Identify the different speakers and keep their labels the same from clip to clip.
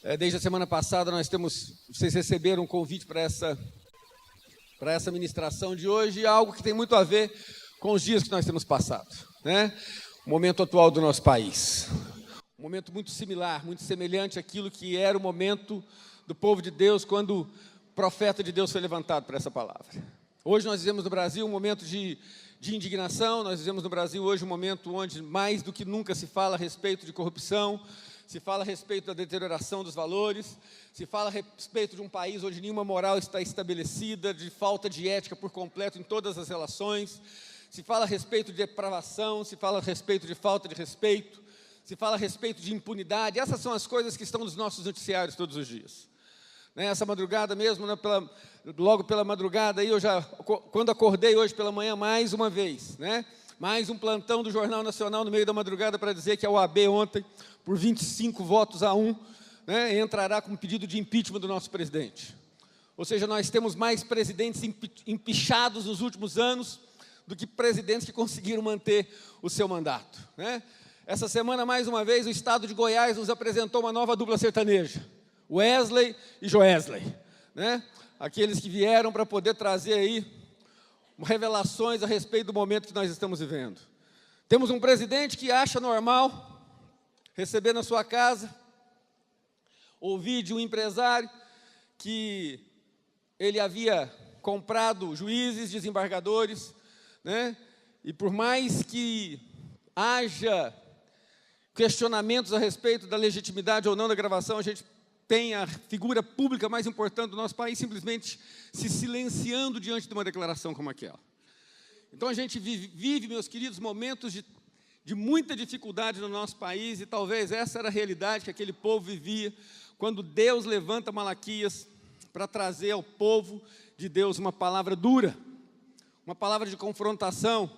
Speaker 1: Desde a semana passada vocês receberam um convite para essa ministração de hoje, algo que tem muito a ver com os dias que nós temos passado, né? O momento atual do nosso país, um momento muito similar, muito semelhante àquilo que era o momento do povo de Deus quando o profeta de Deus foi levantado para essa palavra. Hoje nós vivemos no Brasil um momento de indignação, nós vivemos no Brasil hoje um momento onde mais do que nunca se fala a respeito de corrupção, se fala a respeito da deterioração dos valores, se fala a respeito de um país onde nenhuma moral está estabelecida, de falta de ética por completo em todas as relações, se fala a respeito de depravação, se fala a respeito de falta de respeito, se fala a respeito de impunidade. Essas são as coisas que estão nos nossos noticiários todos os dias. Essa madrugada mesmo, logo pela madrugada, aí quando acordei hoje pela manhã, mais uma vez, mais um plantão do Jornal Nacional no meio da madrugada para dizer que a OAB ontem, por 25 votos a 1, entrará com um pedido de impeachment do nosso presidente. Ou seja, nós temos mais presidentes empichados nos últimos anos do que presidentes que conseguiram manter o seu mandato. Essa semana, mais uma vez, o estado de Goiás nos apresentou uma nova dupla sertaneja, Wesley e Joesley, aqueles que vieram para poder trazer aí revelações a respeito do momento que nós estamos vivendo. Temos um presidente que acha normal receber na sua casa, ouvir de um empresário que ele havia comprado juízes, desembargadores, e por mais que haja questionamentos a respeito da legitimidade ou não da gravação, a gente tem a figura pública mais importante do nosso país simplesmente se silenciando diante de uma declaração como aquela. Então a gente vive, meus queridos, momentos de muita dificuldade no nosso país, e talvez essa era a realidade que aquele povo vivia, quando Deus levanta Malaquias para trazer ao povo de Deus uma palavra dura, uma palavra de confrontação,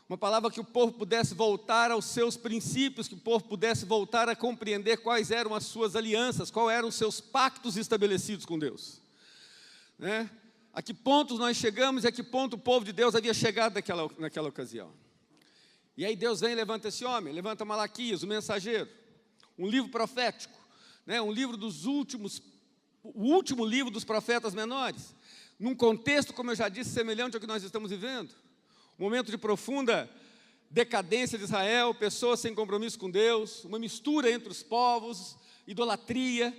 Speaker 1: uma palavra que o povo pudesse voltar aos seus princípios, que o povo pudesse voltar a compreender quais eram as suas alianças, quais eram os seus pactos estabelecidos com Deus. A que pontos nós chegamos e a que ponto o povo de Deus havia chegado naquela ocasião. E aí Deus vem e levanta esse homem, levanta Malaquias, o mensageiro, um livro profético, um livro dos últimos, o último livro dos profetas menores, num contexto, como eu já disse, semelhante ao que nós estamos vivendo. Um momento de profunda decadência de Israel, pessoas sem compromisso com Deus, uma mistura entre os povos, idolatria,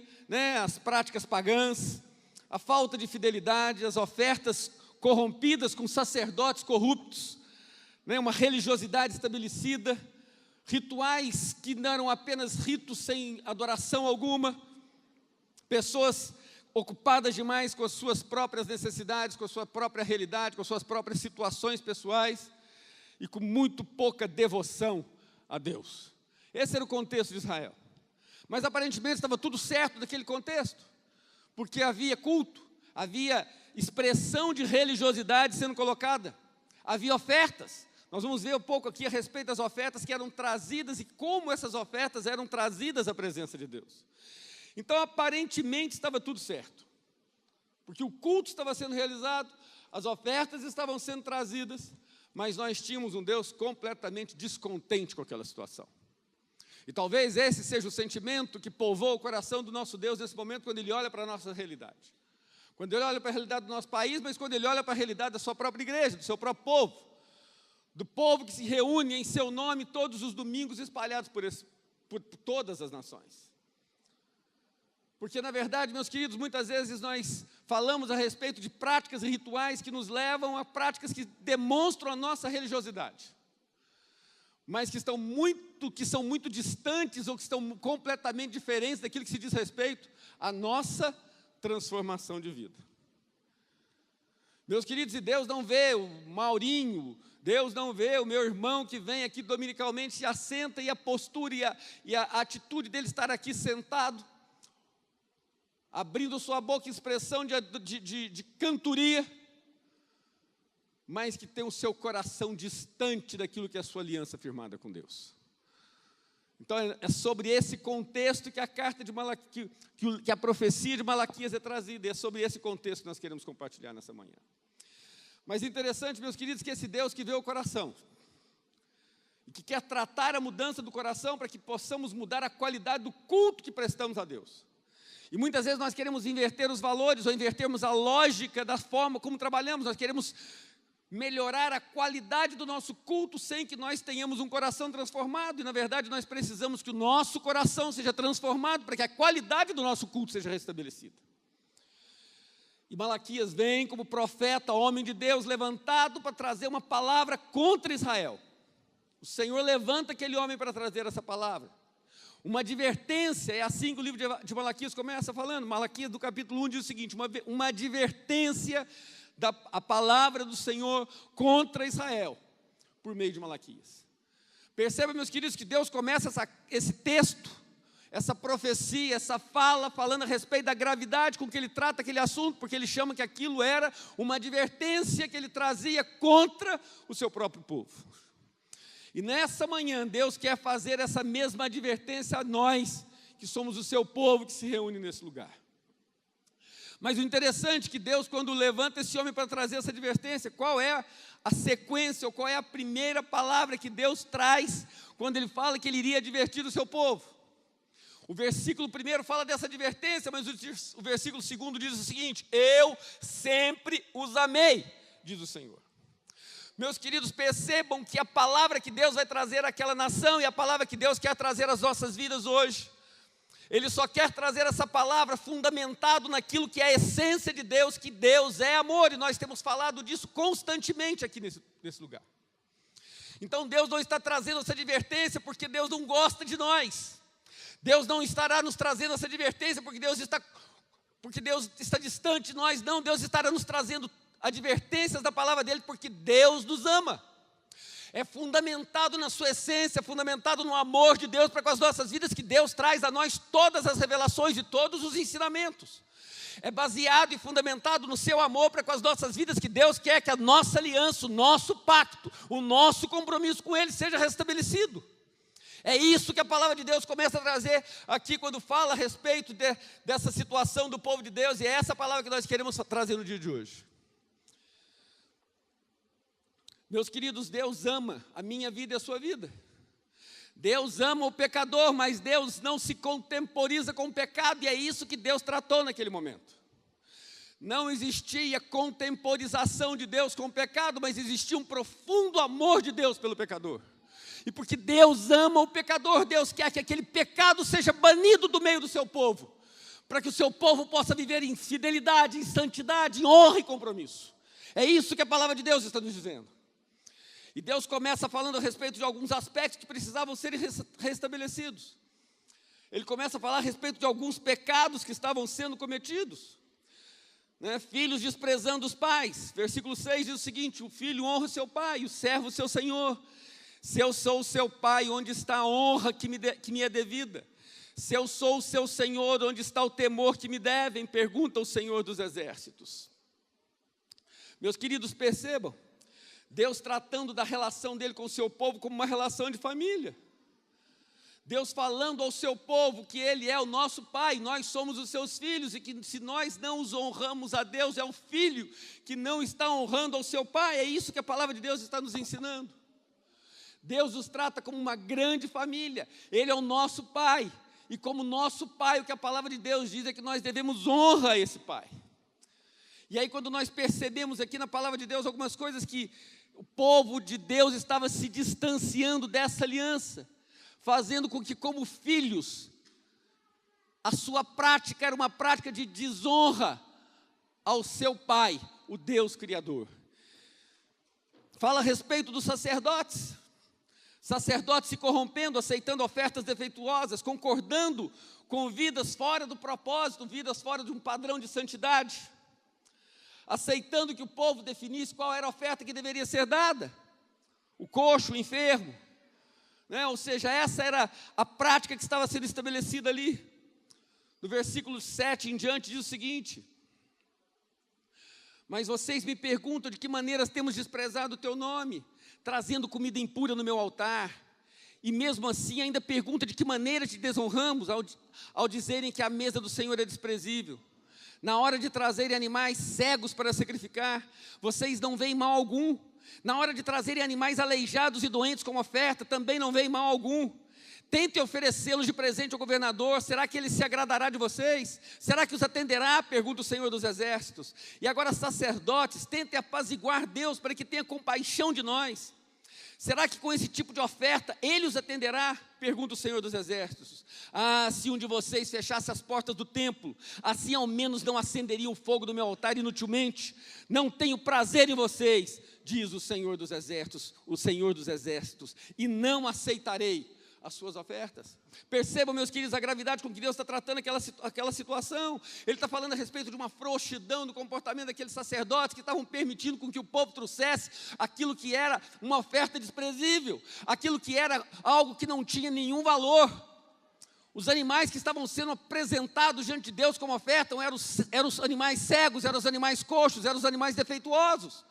Speaker 1: as práticas pagãs, a falta de fidelidade, as ofertas corrompidas com sacerdotes corruptos, uma religiosidade estabelecida, rituais que não eram apenas ritos sem adoração alguma, pessoas ocupadas demais com as suas próprias necessidades, com a sua própria realidade, com as suas próprias situações pessoais e com muito pouca devoção a Deus. Esse era o contexto de Israel. Mas aparentemente estava tudo certo naquele contexto, porque havia culto, havia expressão de religiosidade sendo colocada, havia ofertas. Nós vamos ver um pouco aqui a respeito das ofertas que eram trazidas e como essas ofertas eram trazidas à presença de Deus. Então, aparentemente, estava tudo certo, porque o culto estava sendo realizado, as ofertas estavam sendo trazidas, mas nós tínhamos um Deus completamente descontente com aquela situação. E talvez esse seja o sentimento que povoa o coração do nosso Deus nesse momento, quando Ele olha para a nossa realidade. Quando Ele olha para a realidade do nosso país, mas quando Ele olha para a realidade da sua própria igreja, do seu próprio povo, do povo que se reúne em seu nome todos os domingos espalhados por todas as nações. Porque, na verdade, meus queridos, muitas vezes nós falamos a respeito de práticas e rituais que nos levam a práticas que demonstram a nossa religiosidade, mas que são muito distantes ou que estão completamente diferentes daquilo que se diz respeito à nossa transformação de vida. Meus queridos, e Deus não vê o Maurinho, Deus não vê o meu irmão que vem aqui dominicalmente, se assenta, e a postura e a atitude dele estar aqui sentado, abrindo sua boca em expressão de cantoria, mas que tem o seu coração distante daquilo que é a sua aliança firmada com Deus. Então é sobre esse contexto que a carta de Malaquias, que a profecia de Malaquias é trazida, e é sobre esse contexto que nós queremos compartilhar nessa manhã. Mas interessante, meus queridos, que esse Deus que vê o coração, e que quer tratar a mudança do coração para que possamos mudar a qualidade do culto que prestamos a Deus. E muitas vezes nós queremos inverter os valores, ou invertermos a lógica da forma como trabalhamos. Nós queremos melhorar a qualidade do nosso culto sem que nós tenhamos um coração transformado. E na verdade nós precisamos que o nosso coração seja transformado para que a qualidade do nosso culto seja restabelecida. E Malaquias vem como profeta, homem de Deus, levantado para trazer uma palavra contra Israel. O Senhor levanta aquele homem para trazer essa palavra. Uma advertência, é assim que o livro de Malaquias começa falando. Malaquias, do capítulo 1, diz o seguinte: uma advertência a palavra do Senhor contra Israel, por meio de Malaquias. Perceba, meus queridos, que Deus começa esse texto, essa profecia, essa fala, falando a respeito da gravidade com que ele trata aquele assunto, porque ele chama que aquilo era uma advertência que ele trazia contra o seu próprio povo. E nessa manhã, Deus quer fazer essa mesma advertência a nós, que somos o seu povo que se reúne nesse lugar. Mas o interessante é que Deus, quando levanta esse homem para trazer essa advertência, qual é a sequência, ou qual é a primeira palavra que Deus traz, quando ele fala que ele iria advertir o seu povo? O versículo 1 fala dessa advertência, mas o versículo 2 diz o seguinte: eu sempre os amei, diz o Senhor. Meus queridos, percebam que a palavra que Deus vai trazer àquela nação e a palavra que Deus quer trazer às nossas vidas hoje, Ele só quer trazer essa palavra fundamentado naquilo que é a essência de Deus, que Deus é amor, e nós temos falado disso constantemente aqui nesse lugar. Então Deus não está trazendo essa advertência porque Deus não gosta de nós. Deus não estará nos trazendo essa advertência porque Deus está distante de nós, não. Deus estará nos trazendo advertências da palavra dele porque Deus nos ama. É fundamentado na sua essência, fundamentado no amor de Deus para com as nossas vidas, que Deus traz a nós todas as revelações e todos os ensinamentos. É baseado e fundamentado no seu amor para com as nossas vidas, que Deus quer que a nossa aliança, o nosso pacto, o nosso compromisso com Ele seja restabelecido. É isso que a palavra de Deus começa a trazer aqui quando fala a respeito dessa situação do povo de Deus, e é essa palavra que nós queremos trazer no dia de hoje. Meus queridos, Deus ama a minha vida e a sua vida. Deus ama o pecador, mas Deus não se contemporiza com o pecado, e é isso que Deus tratou naquele momento. Não existia contemporização de Deus com o pecado, mas existia um profundo amor de Deus pelo pecador. E porque Deus ama o pecador, Deus quer que aquele pecado seja banido do meio do seu povo, para que o seu povo possa viver em fidelidade, em santidade, em honra e compromisso. É isso que a palavra de Deus está nos dizendo. E Deus começa falando a respeito de alguns aspectos que precisavam ser restabelecidos. Ele começa a falar a respeito de alguns pecados que estavam sendo cometidos. Filhos desprezando os pais. Versículo 6 diz o seguinte: o filho honra o seu pai, o servo o seu senhor. Se eu sou o seu pai, onde está a honra que me é devida? Se eu sou o seu senhor, onde está o temor que me devem? Pergunta o Senhor dos exércitos. Meus queridos, percebam, Deus tratando da relação dele com o seu povo como uma relação de família. Deus falando ao seu povo que ele é o nosso pai, nós somos os seus filhos, e que se nós não os honramos a Deus, é o filho que não está honrando ao seu pai. É isso que a palavra de Deus está nos ensinando. Deus nos trata como uma grande família, Ele é o nosso pai, e como nosso pai, o que a palavra de Deus diz é que nós devemos honra a esse pai. E aí quando nós percebemos aqui na palavra de Deus algumas coisas que o povo de Deus estava se distanciando dessa aliança, fazendo com que, como filhos, a sua prática era uma prática de desonra ao seu pai, o Deus Criador. Fala a respeito dos sacerdotes se corrompendo, aceitando ofertas defeituosas, concordando com vidas fora do propósito, vidas fora de um padrão de santidade, aceitando que o povo definisse qual era a oferta que deveria ser dada, o coxo, o enfermo, ou seja, essa era a prática que estava sendo estabelecida ali. No versículo 7 em diante diz o seguinte: mas vocês me perguntam de que maneiras temos desprezado o teu nome, trazendo comida impura no meu altar, e mesmo assim ainda pergunta de que maneira te desonramos, ao dizerem que a mesa do Senhor é desprezível. Na hora de trazerem animais cegos para sacrificar, vocês não veem mal algum. Na hora de trazerem animais aleijados e doentes como oferta, também não veem mal algum. Tente oferecê-los de presente ao governador. Será que ele se agradará de vocês? Será que os atenderá? Pergunta o Senhor dos Exércitos. E agora, sacerdotes, tentem apaziguar Deus para que tenha compaixão de nós. Será que com esse tipo de oferta ele os atenderá? Pergunta o Senhor dos Exércitos. Ah, se um de vocês fechasse as portas do templo, assim ao menos não acenderia o fogo do meu altar inutilmente. Não tenho prazer em vocês, diz o Senhor dos Exércitos, e não aceitarei as suas ofertas. Percebam, meus queridos, a gravidade com que Deus está tratando aquela situação. Ele está falando a respeito de uma frouxidão no comportamento daqueles sacerdotes que estavam permitindo com que o povo trouxesse aquilo que era uma oferta desprezível, aquilo que era algo que não tinha nenhum valor. Os animais que estavam sendo apresentados diante de Deus como oferta eram os animais cegos, eram os animais coxos, eram os animais defeituosos.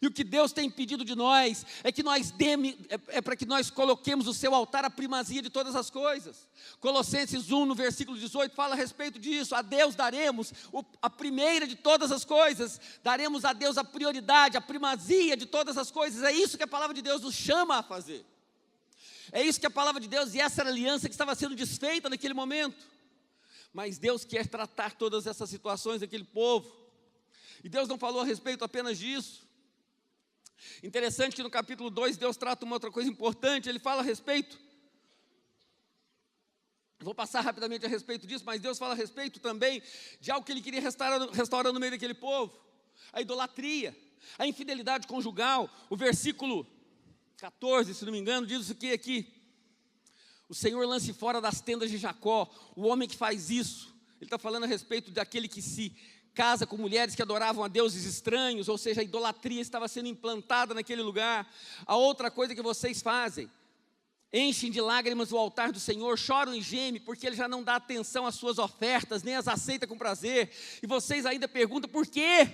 Speaker 1: E o que Deus tem pedido de nós é que para que nós coloquemos o seu altar a primazia de todas as coisas. Colossenses 1, no versículo 18, fala a respeito disso. A Deus daremos a primeira de todas as coisas, daremos a Deus a prioridade, a primazia de todas as coisas. É isso que a palavra de Deus nos chama a fazer. É isso que a palavra de Deus, e essa era a aliança que estava sendo desfeita naquele momento. Mas Deus quer tratar todas essas situações daquele povo. E Deus não falou a respeito apenas disso. Interessante que no capítulo 2 Deus trata uma outra coisa importante. Ele fala a respeito, vou passar rapidamente a respeito disso, mas Deus fala a respeito também de algo que Ele queria restaurar no meio daquele povo: a idolatria, a infidelidade conjugal. O versículo 14, se não me engano, diz o que aqui: o Senhor lance fora das tendas de Jacó o homem que faz isso. Ele está falando a respeito daquele que se casa com mulheres que adoravam a deuses estranhos, ou seja, a idolatria estava sendo implantada naquele lugar. A outra coisa que vocês fazem: enchem de lágrimas o altar do Senhor, choram e gemem, porque Ele já não dá atenção às suas ofertas, nem as aceita com prazer. E vocês ainda perguntam por quê?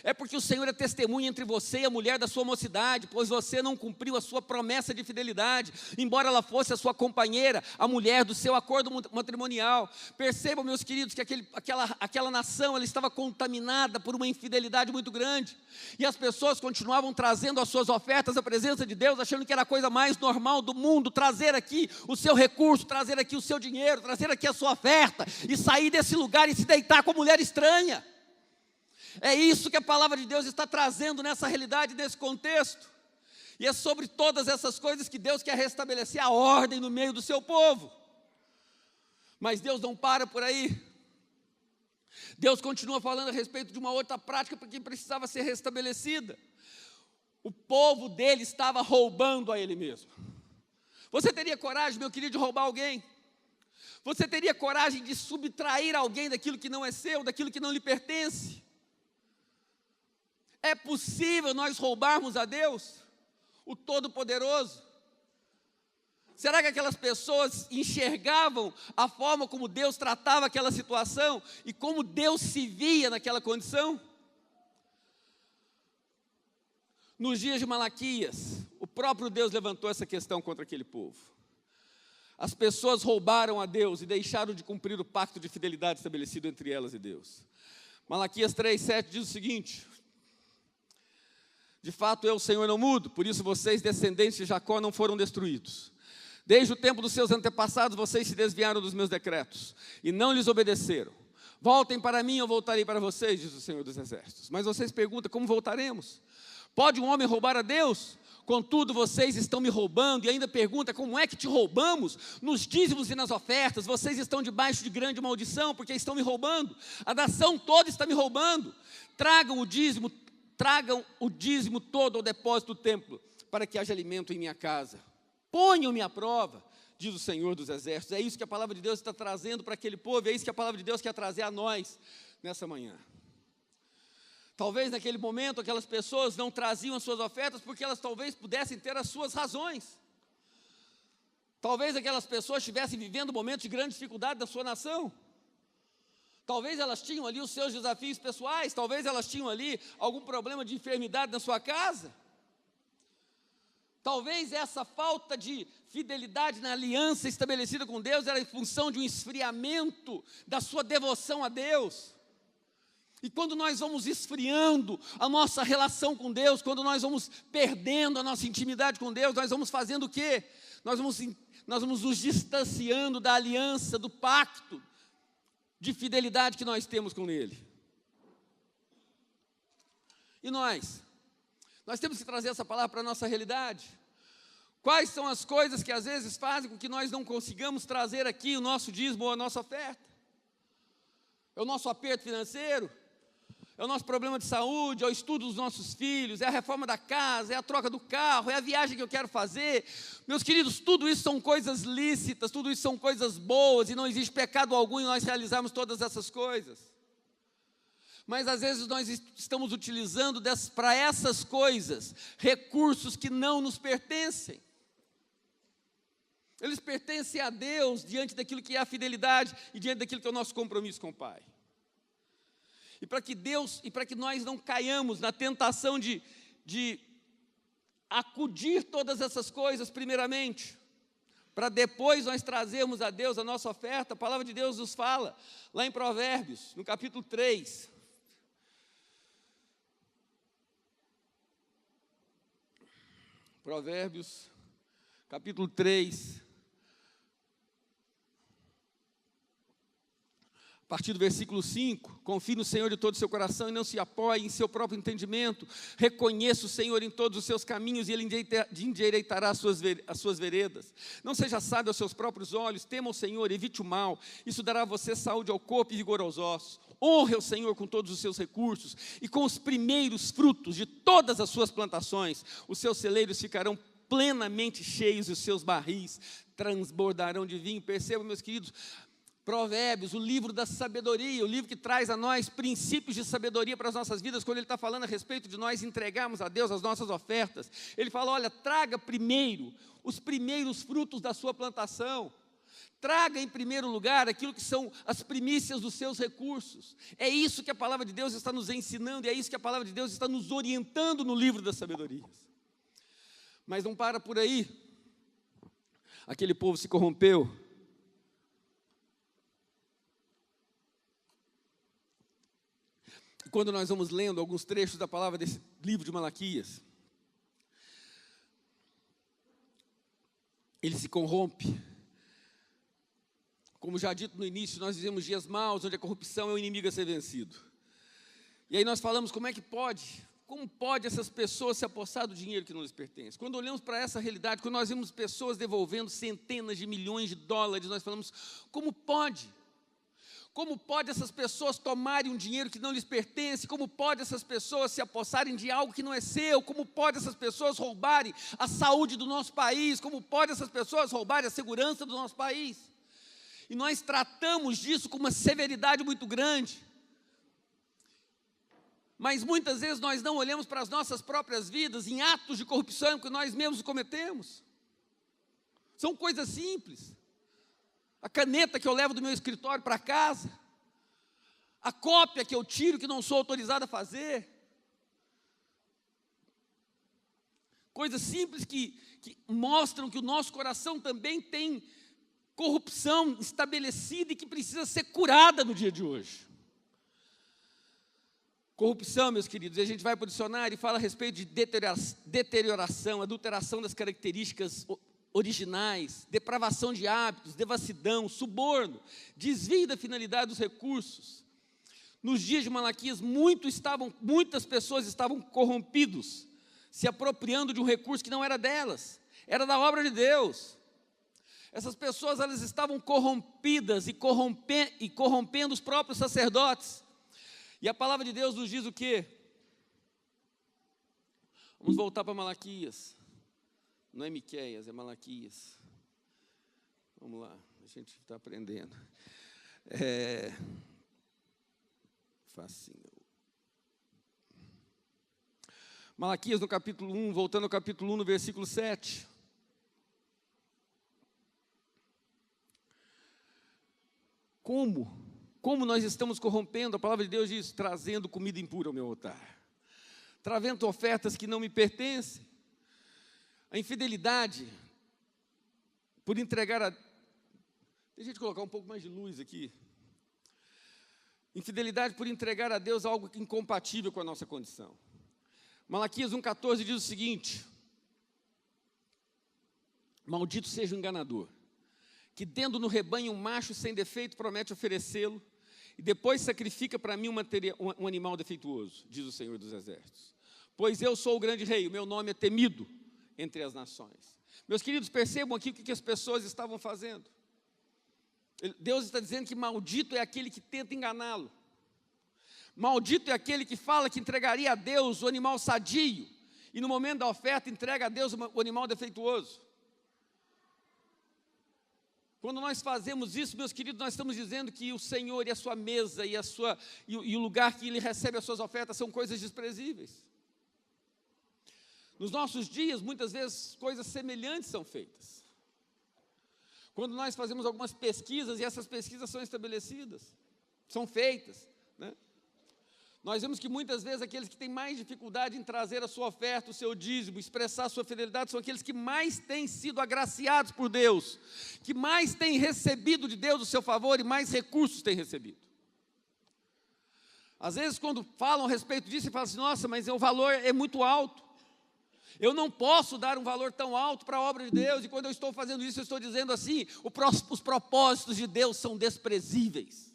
Speaker 1: É porque o Senhor é testemunha entre você e a mulher da sua mocidade, pois você não cumpriu a sua promessa de fidelidade, embora ela fosse a sua companheira, a mulher do seu acordo matrimonial. Percebam, meus queridos, que aquela nação, ela estava contaminada por uma infidelidade muito grande, e as pessoas continuavam trazendo as suas ofertas à presença de Deus, achando que era a coisa mais normal do mundo, trazer aqui o seu recurso, trazer aqui o seu dinheiro, trazer aqui a sua oferta, e sair desse lugar e se deitar com a mulher estranha. É isso que a palavra de Deus está trazendo nessa realidade, nesse contexto. E é sobre todas essas coisas que Deus quer restabelecer a ordem no meio do seu povo. Mas Deus não para por aí. Deus continua falando a respeito de uma outra prática que precisava ser restabelecida. O povo dele estava roubando a ele mesmo. Você teria coragem, meu querido, de roubar alguém? Você teria coragem de subtrair alguém daquilo que não é seu, daquilo que não lhe pertence? É possível nós roubarmos a Deus, o Todo-Poderoso? Será que aquelas pessoas enxergavam a forma como Deus tratava aquela situação e como Deus se via naquela condição? Nos dias de Malaquias, o próprio Deus levantou essa questão contra aquele povo. As pessoas roubaram a Deus e deixaram de cumprir o pacto de fidelidade estabelecido entre elas e Deus. Malaquias 3:7 diz o seguinte: de fato, eu, o Senhor, não mudo, por isso vocês, descendentes de Jacó, não foram destruídos. Desde o tempo dos seus antepassados, vocês se desviaram dos meus decretos e não lhes obedeceram. Voltem para mim, eu voltarei para vocês, diz o Senhor dos Exércitos. Mas vocês perguntam: como voltaremos? Pode um homem roubar a Deus? Contudo, vocês estão me roubando. E ainda pergunta: como é que te roubamos? Nos dízimos e nas ofertas. Vocês estão debaixo de grande maldição, porque estão me roubando. A nação toda está me roubando. Tragam o dízimo todo ao depósito do templo, para que haja alimento em minha casa. Ponham-me à prova, diz o Senhor dos Exércitos. É isso que a palavra de Deus está trazendo para aquele povo, é isso que a palavra de Deus quer trazer a nós nessa manhã. Talvez naquele momento aquelas pessoas não traziam as suas ofertas porque elas talvez pudessem ter as suas razões. Talvez aquelas pessoas estivessem vivendo momentos de grande dificuldade da sua nação. Talvez elas tinham ali os seus desafios pessoais, talvez elas tinham ali algum problema de enfermidade na sua casa. Talvez essa falta de fidelidade na aliança estabelecida com Deus era em função de um esfriamento da sua devoção a Deus. E quando nós vamos esfriando a nossa relação com Deus, quando nós vamos perdendo a nossa intimidade com Deus, nós vamos fazendo o quê? Nós nós vamos nos distanciando da aliança, do pacto de fidelidade que nós temos com Ele. E nós temos que trazer essa palavra para a nossa realidade. Quais são as coisas que às vezes fazem com que nós não consigamos trazer aqui o nosso dízimo ou a nossa oferta? É o nosso aperto financeiro? É o nosso problema de saúde? É o estudo dos nossos filhos? É a reforma da casa? É a troca do carro? É a viagem que eu quero fazer? Meus queridos, tudo isso são coisas lícitas, tudo isso são coisas boas, e não existe pecado algum em nós realizarmos todas essas coisas. Mas às vezes nós estamos utilizando para essas coisas recursos que não nos pertencem. Eles pertencem a Deus diante daquilo que é a fidelidade e diante daquilo que é o nosso compromisso com o Pai. E para que nós não caiamos na tentação de acudir todas essas coisas primeiramente, para depois nós trazermos a Deus a nossa oferta, a palavra de Deus nos fala, lá em Provérbios, no capítulo 3. Provérbios, capítulo 3. A partir do versículo 5, confie no Senhor de todo o seu coração e não se apoie em seu próprio entendimento, reconheça o Senhor em todos os seus caminhos e Ele endireitará as suas veredas. Não seja sábio aos seus próprios olhos, tema o Senhor, evite o mal, isso dará a você saúde ao corpo e vigor aos ossos. Honre o Senhor com todos os seus recursos e com os primeiros frutos de todas as suas plantações, os seus celeiros ficarão plenamente cheios e os seus barris transbordarão de vinho. Percebam, meus queridos, Provérbios, o livro da sabedoria, o livro que traz a nós princípios de sabedoria para as nossas vidas, quando ele está falando a respeito de nós entregarmos a Deus as nossas ofertas. Ele fala, olha, traga primeiro os primeiros frutos da sua plantação. Traga em primeiro lugar aquilo que são as primícias dos seus recursos. É isso que a palavra de Deus está nos ensinando, e é isso que a palavra de Deus está nos orientando no livro das sabedorias. Mas não para por aí. Aquele povo se corrompeu. Quando nós vamos lendo alguns trechos da palavra desse livro de Malaquias, ele se corrompe. Como já dito no início, nós vivemos dias maus, onde a corrupção é o inimigo a ser vencido. E aí nós falamos, como pode essas pessoas se apossar do dinheiro que não lhes pertence? Quando olhamos para essa realidade, quando nós vemos pessoas devolvendo centenas de milhões de dólares, nós falamos, como pode? Como pode essas pessoas tomarem um dinheiro que não lhes pertence? Como pode essas pessoas se apossarem de algo que não é seu? Como pode essas pessoas roubarem a saúde do nosso país? Como pode essas pessoas roubarem a segurança do nosso país? E nós tratamos disso com uma severidade muito grande. Mas muitas vezes nós não olhamos para as nossas próprias vidas em atos de corrupção que nós mesmos cometemos. São coisas simples. A caneta que eu levo do meu escritório para casa, a cópia que eu tiro que não sou autorizado a fazer, coisas simples que mostram que o nosso coração também tem corrupção estabelecida e que precisa ser curada no dia de hoje. Corrupção, meus queridos, e a gente vai para o dicionário e fala a respeito de deterioração, adulteração das características originais, depravação de hábitos, devassidão, suborno, desvio da finalidade dos recursos. Nos dias de Malaquias, muitas pessoas estavam corrompidos, se apropriando de um recurso que não era delas, era da obra de Deus. Essas pessoas, elas estavam corrompidas e corrompendo os próprios sacerdotes. E a palavra de Deus nos diz o quê? Vamos voltar para Malaquias. Não é Miqueias, é Malaquias. Vamos lá, a gente está aprendendo. Facinho. Malaquias no capítulo 1, voltando ao capítulo 1, no versículo 7. Como nós estamos corrompendo, a palavra de Deus diz, trazendo comida impura ao meu altar, trazendo ofertas que não me pertencem. A infidelidade, por entregar a... Deixa eu colocar um pouco mais de luz aqui. Infidelidade por entregar a Deus algo incompatível com a nossa condição. Malaquias 1,14 diz o seguinte: maldito seja o enganador que tendo no rebanho um macho sem defeito, promete oferecê-lo, e depois sacrifica para mim um animal defeituoso, diz o Senhor dos Exércitos. Pois eu sou o grande rei, o meu nome é temido entre as nações. Meus queridos, percebam aqui o que as pessoas estavam fazendo. Deus está dizendo que maldito é aquele que tenta enganá-lo. Maldito é aquele que fala que entregaria a Deus o animal sadio, e no momento da oferta entrega a Deus o animal defeituoso. Quando nós fazemos isso, meus queridos, nós estamos dizendo que o Senhor e a sua mesa e o lugar que Ele recebe as suas ofertas são coisas desprezíveis. Nos nossos dias, muitas vezes, coisas semelhantes são feitas. Quando nós fazemos algumas pesquisas, e essas pesquisas são estabelecidas, são feitas, né? Nós vemos que muitas vezes aqueles que têm mais dificuldade em trazer a sua oferta, o seu dízimo, expressar a sua fidelidade, são aqueles que mais têm sido agraciados por Deus, que mais têm recebido de Deus o seu favor e mais recursos têm recebido. Às vezes, quando falam a respeito disso, falam assim: nossa, mas o valor é muito alto. Eu não posso dar um valor tão alto para a obra de Deus, e quando eu estou fazendo isso, eu estou dizendo assim: os propósitos de Deus são desprezíveis.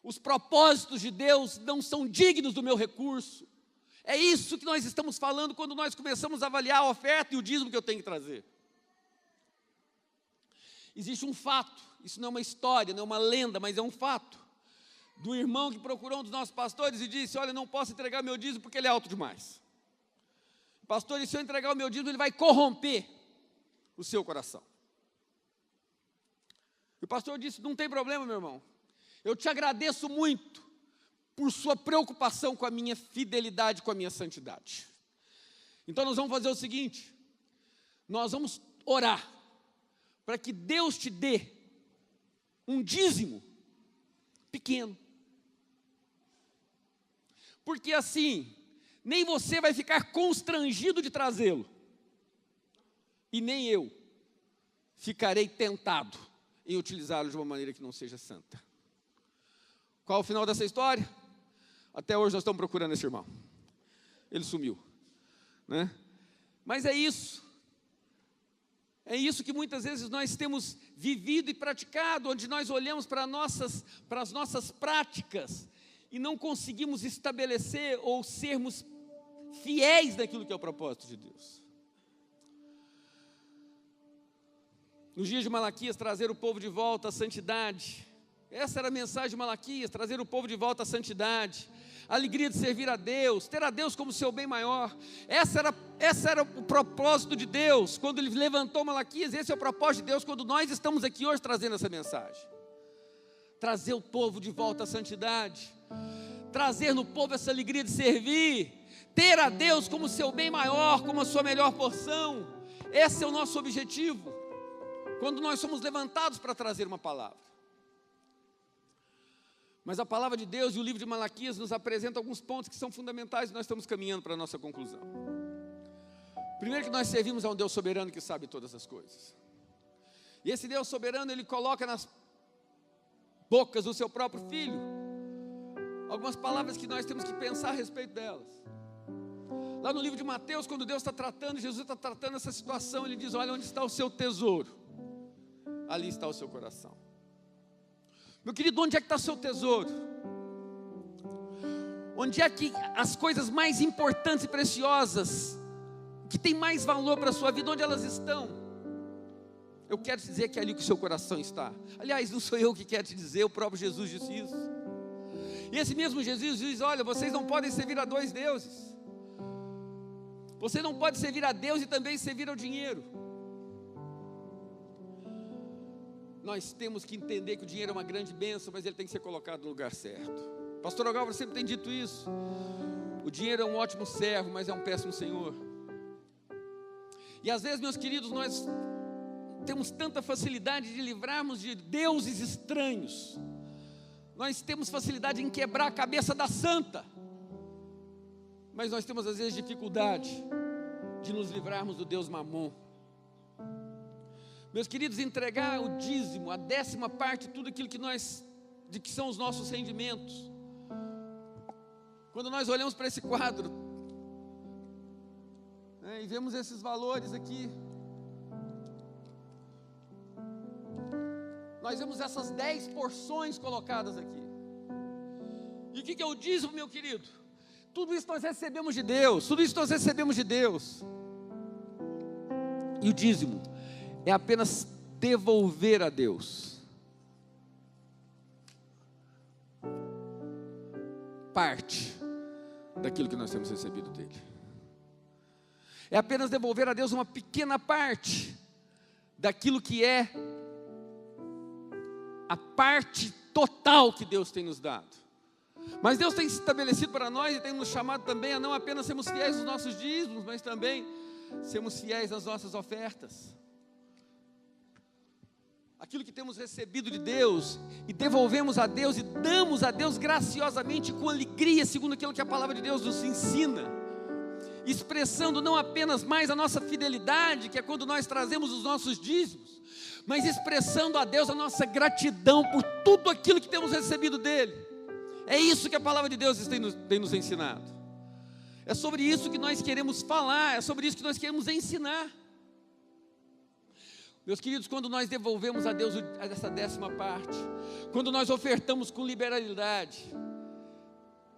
Speaker 1: Os propósitos de Deus não são dignos do meu recurso. É isso que nós estamos falando quando nós começamos a avaliar a oferta e o dízimo que eu tenho que trazer. Existe um fato, isso não é uma história, não é uma lenda, mas é um fato, do irmão que procurou um dos nossos pastores e disse: olha, eu não posso entregar meu dízimo porque ele é alto demais. Pastor, e se eu entregar o meu dízimo, ele vai corromper o seu coração. E o pastor disse: não tem problema, meu irmão. Eu te agradeço muito por sua preocupação com a minha fidelidade, com a minha santidade. Então nós vamos fazer o seguinte: nós vamos orar para que Deus te dê um dízimo pequeno. Porque assim, nem você vai ficar constrangido de trazê-lo, e nem eu ficarei tentado em utilizá-lo de uma maneira que não seja santa. Qual o final dessa história? Até hoje nós estamos procurando esse irmão. Ele sumiu, né? Mas é isso que muitas vezes nós temos vivido e praticado, onde nós olhamos para as nossas práticas e não conseguimos estabelecer ou sermos fiéis naquilo que é o propósito de Deus. Nos dias de Malaquias, trazer o povo de volta à santidade. Essa era a mensagem de Malaquias: trazer o povo de volta à santidade, a alegria de servir a Deus, ter a Deus como seu bem maior. Essa era o propósito de Deus, quando Ele levantou Malaquias. Esse é o propósito de Deus, quando nós estamos aqui hoje trazendo essa mensagem. Trazer o povo de volta à santidade, trazer no povo essa alegria de servir, ter a Deus como seu bem maior, como a sua melhor porção. Esse é o nosso objetivo, quando nós somos levantados para trazer uma palavra. Mas a palavra de Deus e o livro de Malaquias nos apresenta alguns pontos que são fundamentais, e nós estamos caminhando para a nossa conclusão. Primeiro, que nós servimos a um Deus soberano que sabe todas as coisas. E esse Deus soberano, Ele coloca nas bocas do seu próprio Filho algumas palavras que nós temos que pensar a respeito delas. Lá no livro de Mateus, quando Deus está tratando, Jesus está tratando essa situação, Ele diz: olha, onde está o seu tesouro, ali está o seu coração. Meu querido, onde é que está o seu tesouro? Onde é que as coisas mais importantes e preciosas, que tem mais valor para a sua vida, onde elas estão? Eu quero te dizer que é ali que o seu coração está. Aliás, não sou eu que quero te dizer, o próprio Jesus disse isso. E esse mesmo Jesus diz: olha, vocês não podem servir a dois deuses. Você não pode servir a Deus e também servir ao dinheiro. Nós temos que entender que o dinheiro é uma grande bênção, mas ele tem que ser colocado no lugar certo. Pastor Ogálvaro sempre tem dito isso. O dinheiro é um ótimo servo, mas é um péssimo senhor. E às vezes, meus queridos, nós temos tanta facilidade de livrarmos de deuses estranhos. Nós temos facilidade em quebrar a cabeça da santa. Mas nós temos às vezes dificuldade de nos livrarmos do Deus Mamon. Meus queridos, entregar o dízimo, a 10ª, tudo aquilo de que são os nossos rendimentos. Quando nós olhamos para esse quadro, né, e vemos esses valores aqui, Nós vemos essas 10 porções colocadas aqui. E o que é o dízimo, meu querido? Tudo isso nós recebemos de Deus. Tudo isso nós recebemos de Deus. E o dízimo é apenas devolver a Deus parte daquilo que nós temos recebido dele. É apenas devolver a Deus uma pequena parte daquilo que é a parte total que Deus tem nos dado. Mas Deus tem estabelecido para nós e tem nos chamado também a não apenas sermos fiéis nos nossos dízimos, mas também sermos fiéis nas nossas ofertas. Aquilo que temos recebido de Deus e devolvemos a Deus e damos a Deus graciosamente, com alegria, segundo aquilo que a palavra de Deus nos ensina, expressando não apenas mais a nossa fidelidade, que é quando nós trazemos os nossos dízimos, mas expressando a Deus a nossa gratidão por tudo aquilo que temos recebido dele. É isso que a palavra de Deus tem nos ensinado. É sobre isso que nós queremos falar, é sobre isso que nós queremos ensinar. Meus queridos, quando nós devolvemos a Deus essa 10ª parte, quando nós ofertamos com liberalidade,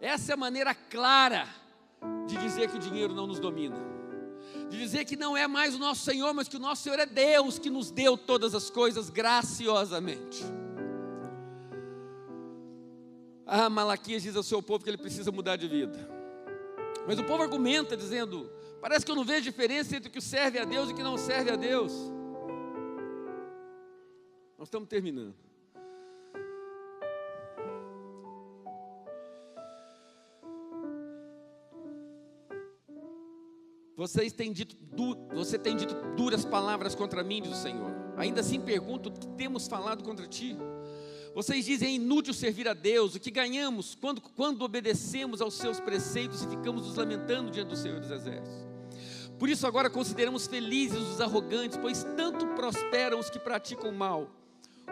Speaker 1: essa é a maneira clara de dizer que o dinheiro não nos domina, de dizer que não é mais o nosso Senhor, mas que o nosso Senhor é Deus que nos deu todas as coisas graciosamente. Malaquias diz ao seu povo que ele precisa mudar de vida, mas o povo argumenta dizendo: parece que eu não vejo diferença entre o que serve a Deus e o que não serve a Deus. Nós estamos terminando. Você tem dito duras palavras contra mim, diz o Senhor. Ainda assim pergunto: o que temos falado contra ti? Vocês dizem: é inútil servir a Deus. O que ganhamos quando obedecemos aos seus preceitos e ficamos nos lamentando diante do Senhor dos Exércitos? Por isso agora consideramos felizes os arrogantes, pois tanto prosperam os que praticam mal,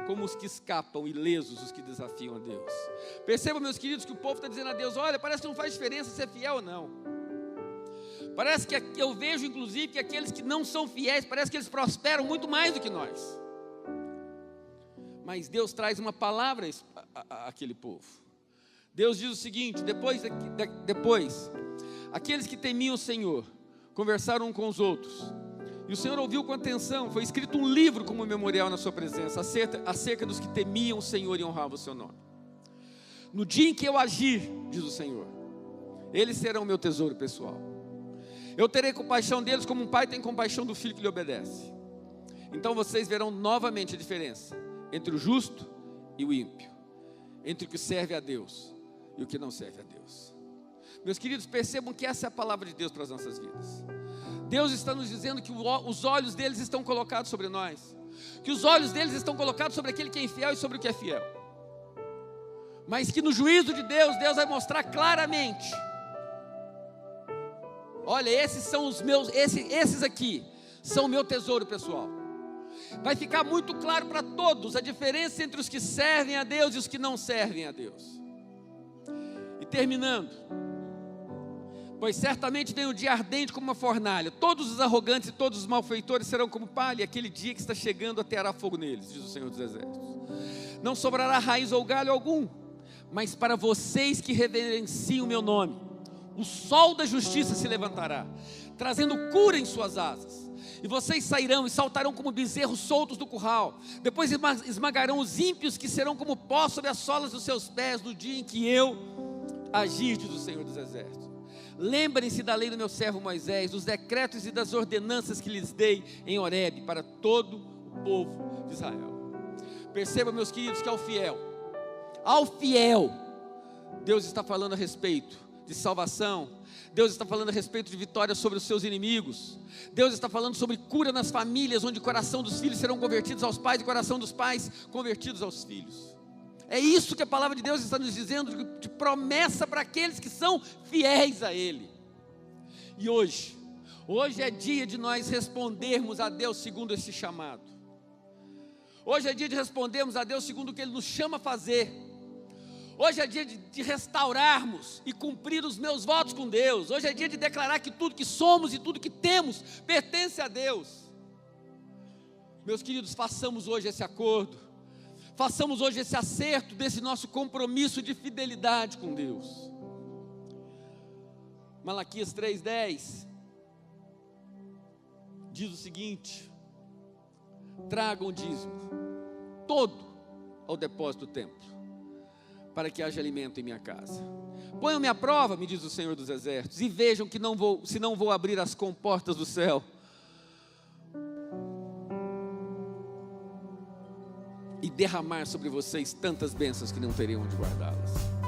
Speaker 1: como os que escapam, ilesos os que desafiam a Deus. Percebam, meus queridos, que o povo está dizendo a Deus: olha, parece que não faz diferença ser fiel ou não. Parece que eu vejo inclusive que aqueles que não são fiéis, parece que eles prosperam muito mais do que nós. Mas Deus traz uma palavra àquele povo. Deus diz o seguinte: depois, aqueles que temiam o Senhor conversaram uns com os outros, e o Senhor ouviu com atenção. Foi escrito um livro como memorial na sua presença, acerca dos que temiam o Senhor e honravam o seu nome. No dia em que eu agir, diz o Senhor, eles serão meu tesouro pessoal. Eu terei compaixão deles como um pai tem compaixão do filho que lhe obedece. Então vocês verão novamente a diferença entre o justo e o ímpio, entre o que serve a Deus e o que não serve a Deus. Meus queridos, percebam que essa é a palavra de Deus para as nossas vidas. Deus está nos dizendo que os olhos deles estão colocados sobre nós, que os olhos deles estão colocados sobre aquele que é infiel e sobre o que é fiel, mas que no juízo de Deus, Deus vai mostrar claramente: olha, esses são os meus, esses aqui são o meu tesouro pessoal. Vai ficar muito claro para todos a diferença entre os que servem a Deus e os que não servem a Deus. E terminando: pois certamente vem um dia ardente como uma fornalha, todos os arrogantes e todos os malfeitores serão como palha, e aquele dia que está chegando ateará fogo neles, diz o Senhor dos Exércitos. Não sobrará raiz ou galho algum, mas para vocês que reverenciam o meu nome, o sol da justiça se levantará, trazendo cura em suas asas, e vocês sairão e saltarão como bezerros soltos do curral. Depois esmagarão os ímpios, que serão como pó sobre as solas dos seus pés, no dia em que eu agir, diz o Senhor dos Exércitos. Lembrem-se da lei do meu servo Moisés, dos decretos e das ordenanças que lhes dei em Horebe, para todo o povo de Israel. Perceba, meus queridos, que ao fiel, Deus está falando a respeito de salvação. Deus está falando a respeito de vitória sobre os seus inimigos. Deus está falando sobre cura nas famílias, onde o coração dos filhos serão convertidos aos pais e o coração dos pais convertidos aos filhos. É isso que a palavra de Deus está nos dizendo, de promessa para aqueles que são fiéis a Ele. E hoje é dia de nós respondermos a Deus segundo esse chamado. Hoje é dia de respondermos a Deus segundo o que Ele nos chama a fazer. Hoje é dia de restaurarmos e cumprir os meus votos com Deus. Hoje é dia de declarar que tudo que somos e tudo que temos pertence a Deus. Meus queridos, façamos hoje esse acordo. Façamos hoje esse acerto desse nosso compromisso de fidelidade com Deus. Malaquias 3:10 diz o seguinte: tragam o dízimo todo ao depósito do templo, para que haja alimento em minha casa. Ponham-me à prova, me diz o Senhor dos Exércitos, e vejam que se não vou abrir as comportas do céu e derramar sobre vocês tantas bênçãos que não teriam onde guardá-las.